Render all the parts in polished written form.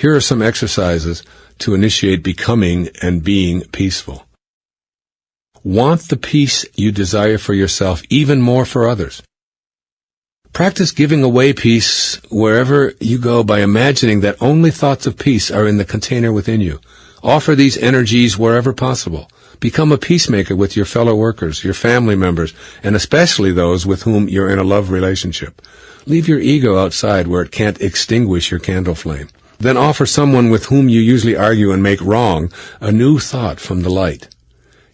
Here are some exercises to initiate becoming and being peaceful. Want the peace you desire for yourself even more for others. Practice giving away peace wherever you go by imagining that only thoughts of peace are in the container within you. Offer these energies wherever possible. Become a peacemaker with your fellow workers, your family members, and especially those with whom you're in a love relationship. Leave your ego outside where it can't extinguish your candle flame. Then offer someone with whom you usually argue and make wrong a new thought from the light.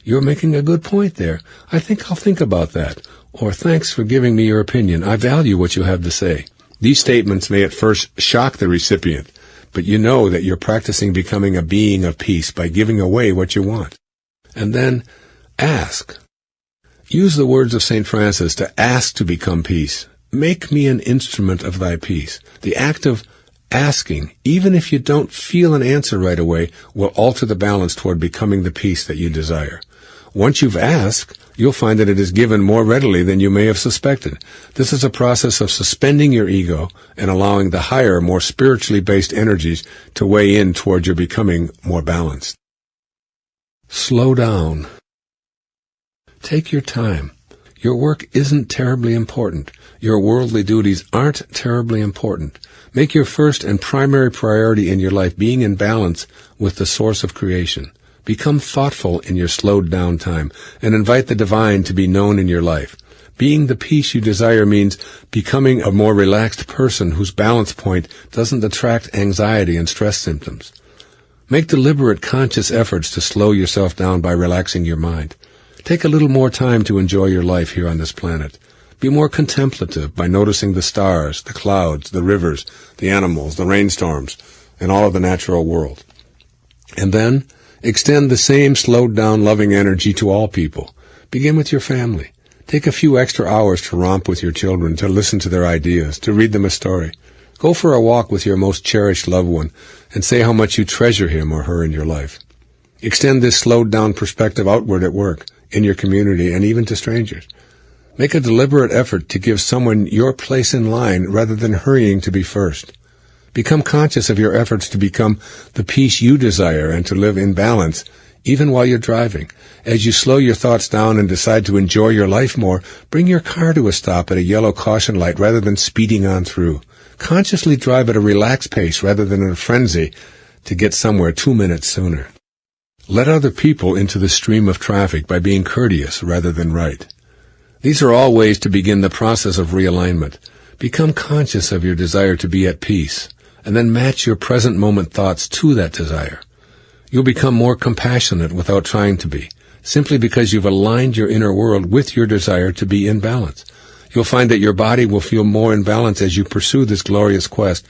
You're making a good point there. I think I'll think about that. Or thanks for giving me your opinion. I value what you have to say. These statements may at first shock the recipient, but you know that you're practicing becoming a being of peace by giving away what you want. And then ask. Use the words of St. Francis to ask to become peace. Make me an instrument of thy peace. The act of asking, even if you don't feel an answer right away, will alter the balance toward becoming the peace that you desire. Once you've asked, you'll find that it is given more readily than you may have suspected. This is a process of suspending your ego and allowing the higher, more spiritually based energies to weigh in toward your becoming more balanced. Slow down. Take your time. Your work isn't terribly important. Your worldly duties aren't terribly important. Make your first and primary priority in your life being in balance with the source of creation. Become thoughtful in your slowed down time and invite the divine to be known in your life. Being the peace you desire means becoming a more relaxed person whose balance point doesn't attract anxiety and stress symptoms. Make deliberate, conscious efforts to slow yourself down by relaxing your mind. Take a little more time to enjoy your life here on this planet. Be more contemplative by noticing the stars, the clouds, the rivers, the animals, the rainstorms, and all of the natural world. And then, extend the same slowed-down, loving energy to all people. Begin with your family. Take a few extra hours to romp with your children, to listen to their ideas, to read them a story. Go for a walk with your most cherished loved one and say how much you treasure him or her in your life. Extend this slowed-down perspective outward at work, in your community, and even to strangers. Make a deliberate effort to give someone your place in line rather than hurrying to be first. Become conscious of your efforts to become the peace you desire and to live in balance, even while you're driving. As you slow your thoughts down and decide to enjoy your life more, bring your car to a stop at a yellow caution light rather than speeding on through. Consciously drive at a relaxed pace rather than in a frenzy to get somewhere 2 minutes sooner. Let other people into the stream of traffic by being courteous rather than right. These are all ways to begin the process of realignment. Become conscious of your desire to be at peace, and then match your present moment thoughts to that desire. You'll become more compassionate without trying to be, simply because you've aligned your inner world with your desire to be in balance. You'll find that your body will feel more in balance as you pursue this glorious quest,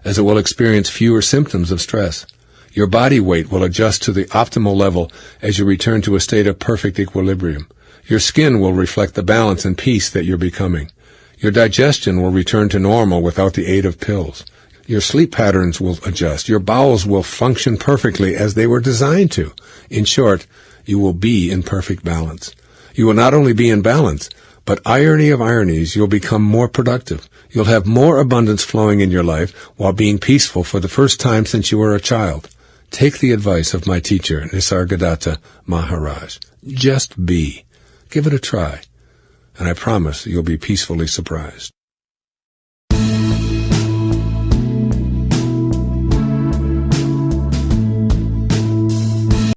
as it will experience fewer symptoms of stress. Your body weight will adjust to the optimal level as you return to a state of perfect equilibrium. Your skin will reflect the balance and peace that you're becoming. Your digestion will return to normal without the aid of pills. Your sleep patterns will adjust. Your bowels will function perfectly as they were designed to. In short, you will be in perfect balance. You will not only be in balance, but irony of ironies, you'll become more productive. You'll have more abundance flowing in your life while being peaceful for the first time since you were a child. Take the advice of my teacher, Nisargadatta Maharaj. Just be. Give it a try, and I promise you'll be peacefully surprised.